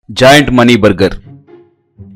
Giant money burger.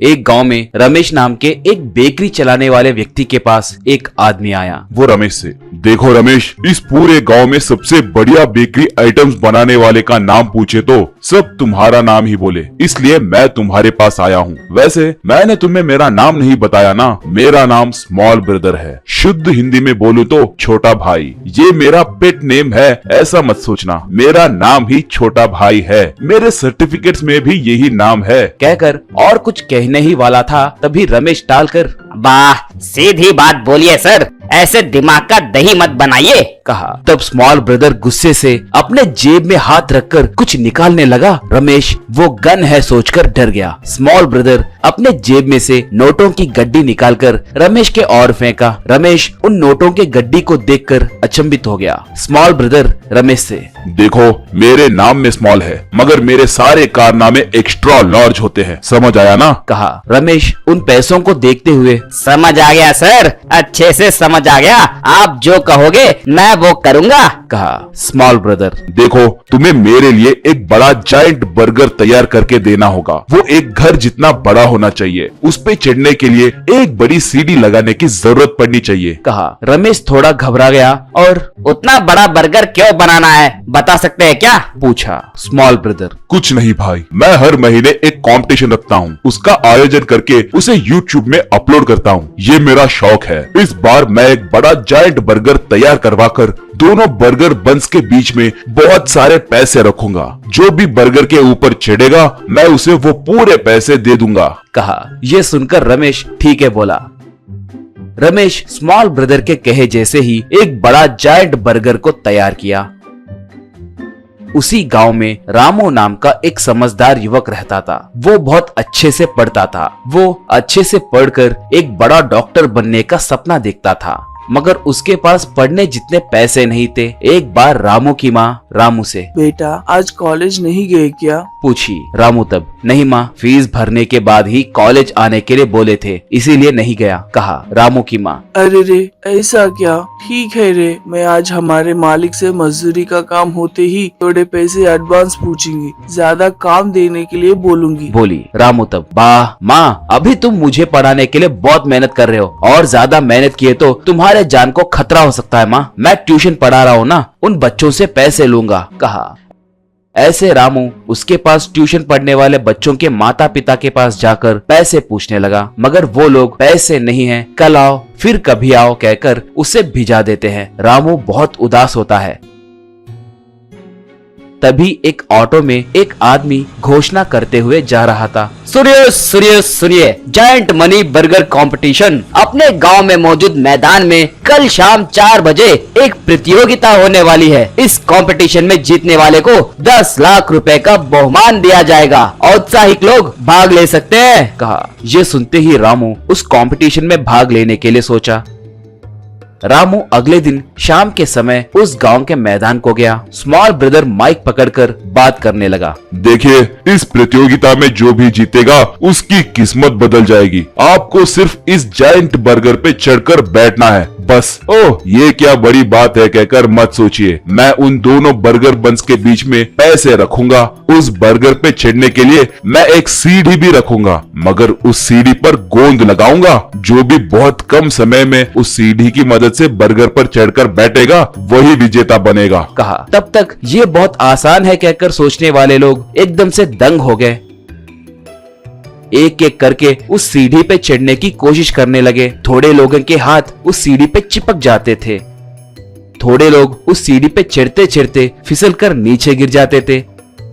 एक गांव में रमेश नाम के एक बेकरी चलाने वाले व्यक्ति के पास एक आदमी आया। वो रमेश से, देखो रमेश, इस पूरे गांव में सबसे बढ़िया बेकरी आइटम्स बनाने वाले का नाम पूछे तो सब तुम्हारा नाम ही बोले, इसलिए मैं तुम्हारे पास आया हूँ। वैसे मैंने तुम्हें मेरा नाम नहीं बताया ना, मेरा नाम स्मॉल ब्रदर है। शुद्ध हिंदी में बोलूँ तो छोटा भाई। ये मेरा पेट नेम है, ऐसा मत सोचना, मेरा नाम ही छोटा भाई है। मेरे सर्टिफिकेट्स में भी यही नाम है। कहकर और कुछ कहने ही वाला था, तभी रमेश टालकर, वाह, सीधी बात बोलिए सर, ऐसे दिमाग का दही मत बनाइए, कहा। तब स्मॉल ब्रदर गुस्से से अपने जेब में हाथ रखकर कुछ निकालने लगा। रमेश वो गन है सोचकर डर गया। स्मॉल ब्रदर अपने जेब में से नोटों की गड्डी निकालकर रमेश के ओर फेंका। रमेश उन नोटों के गड्डी को देखकर अचंभित हो गया। स्मॉल ब्रदर रमेश से, देखो मेरे नाम में स्मॉल है, मगर मेरे सारे कारनामे एक्स्ट्रा लार्ज होते हैं, समझ आया ना, कहा। रमेश उन पैसों को देखते हुए, समझ आ गया सर, अच्छे से समझ आ गया, आप जो कहोगे मैं वो करूँगा, कहा। स्मॉल ब्रदर, देखो तुम्हें मेरे लिए एक बड़ा जायंट बर्गर तैयार करके देना होगा। वो एक घर जितना बड़ा होना चाहिए। उस पे चढ़ने के लिए एक बड़ी सीढ़ी लगाने की जरूरत पड़नी चाहिए, कहा। रमेश थोड़ा घबरा गया और उतना बड़ा बर्गर क्यों बनाना है, बता सकते हैं क्या, पूछा। स्मॉल ब्रदर, कुछ नहीं भाई, मैं हर महीने एक कंपटीशन रखता हूँ, उसका आयोजन करके उसे यूट्यूब में अपलोड करता हूँ। ये मेरा शौक है। इस बार मैं एक बड़ा जायंट बर्गर तैयार करवाकर दोनों बर्गर बंस के बीच में बहुत सारे पैसे रखूंगा। जो भी बर्गर के ऊपर चढ़ेगा मैं उसे वो पूरे पैसे दे दूंगा, कहा। ये सुनकर रमेश ठीक है बोला। रमेश स्मॉल ब्रदर के कहे जैसे ही एक बड़ा जायंट बर्गर को तैयार किया। उसी गांव में रामू नाम का एक समझदार युवक रहता था। वो बहुत अच्छे से पढ़ता था। वो अच्छे से पढ़कर एक बड़ा डॉक्टर बनने का सपना देखता था, मगर उसके पास पढ़ने जितने पैसे नहीं थे। एक बार रामू की माँ रामू से, बेटा आज कॉलेज नहीं गए क्या, पूछी। रामू तब, नहीं माँ, फीस भरने के बाद ही कॉलेज आने के लिए बोले थे, इसीलिए नहीं गया, कहा। रामू की माँ, अरे रे ऐसा क्या, ठीक है रे, मैं आज हमारे मालिक से मजदूरी का काम होते ही थोड़े पैसे एडवांस पूछूंगी, ज्यादा काम देने के लिए बोलूंगी, बोली। रामू तब, वाह माँ, अभी तुम मुझे पढ़ाने के लिए बहुत मेहनत कर रहे हो, और ज्यादा मेहनत किए तो तुम्हारे जान को खतरा हो सकता है माँ। मैं ट्यूशन पढ़ा रहा हूँ ना, उन बच्चों से पैसे लूंगा, कहा। ऐसे रामू उसके पास ट्यूशन पढ़ने वाले बच्चों के माता पिता के पास जाकर पैसे पूछने लगा, मगर वो लोग पैसे नहीं हैं, कल आओ फिर कभी आओ कहकर उसे भिजा देते हैं। रामू बहुत उदास होता है। तभी एक ऑटो में एक आदमी घोषणा करते हुए जा रहा था, सुनिए सुनिए सुनिए, जायंट मनी बर्गर कंपटीशन अपने गांव में मौजूद मैदान में कल शाम 4 बजे एक प्रतियोगिता होने वाली है। इस कंपटीशन में जीतने वाले को 10 लाख रुपए का बहुमान दिया जाएगा और उत्साहित लोग भाग ले सकते हैं, कहा। ये सुनते ही रामू उस कंपटीशन में भाग लेने के लिए सोचा। रामू अगले दिन शाम के समय उस गांव के मैदान को गया। स्मॉल ब्रदर माइक पकड़कर बात करने लगा, देखिए इस प्रतियोगिता में जो भी जीतेगा उसकी किस्मत बदल जाएगी। आपको सिर्फ इस जायंट बर्गर पे चढ़कर बैठना है, बस। ओह ये क्या बड़ी बात है कहकर मत सोचिए, मैं उन दोनों बर्गर बंस के बीच में पैसे रखूंगा। उस बर्गर पे चढ़ने के लिए मैं एक सीढ़ी भी रखूंगा, मगर उस सीढ़ी पर गोंद लगाऊंगा। जो भी बहुत कम समय में उस सीढ़ी की मदद से बर्गर पर चढ़कर बैठेगा वही विजेता बनेगा, कहा। तब तक ये बहुत आसान है कहकर सोचने वाले लोग एकदम से दंग हो गए। एक एक करके उस सीढ़ी पे चढ़ने की कोशिश करने लगे। थोड़े लोगों के हाथ उस सीढ़ी पे चिपक जाते थे, थोड़े लोग उस सीढ़ी पे चढ़ते चढ़ते फिसलकर नीचे गिर जाते थे।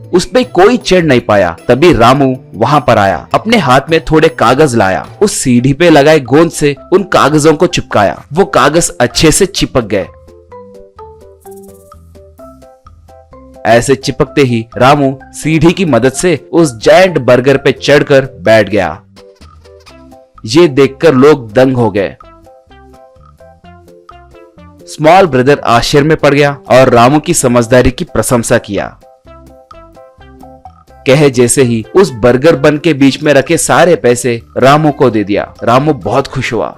उस पे कोई चढ़ नहीं पाया। तभी रामू वहां पर आया, अपने हाथ में थोड़े कागज लाया, उस सीढ़ी पे लगाए गोंद से उन कागजों को चिपकाया। वो कागज अच्छे से चिपक गए। ऐसे चिपकते ही रामू सीढ़ी की मदद से उस जायंट बर्गर पे चढ़कर बैठ गया। ये देखकर लोग दंग हो गए। स्मॉल ब्रदर आश्चर्य में पड़ गया और रामू की समझदारी की प्रशंसा किया। कहे जैसे ही उस बर्गर बन के बीच में रखे सारे पैसे रामू को दे दिया। रामू बहुत खुश हुआ।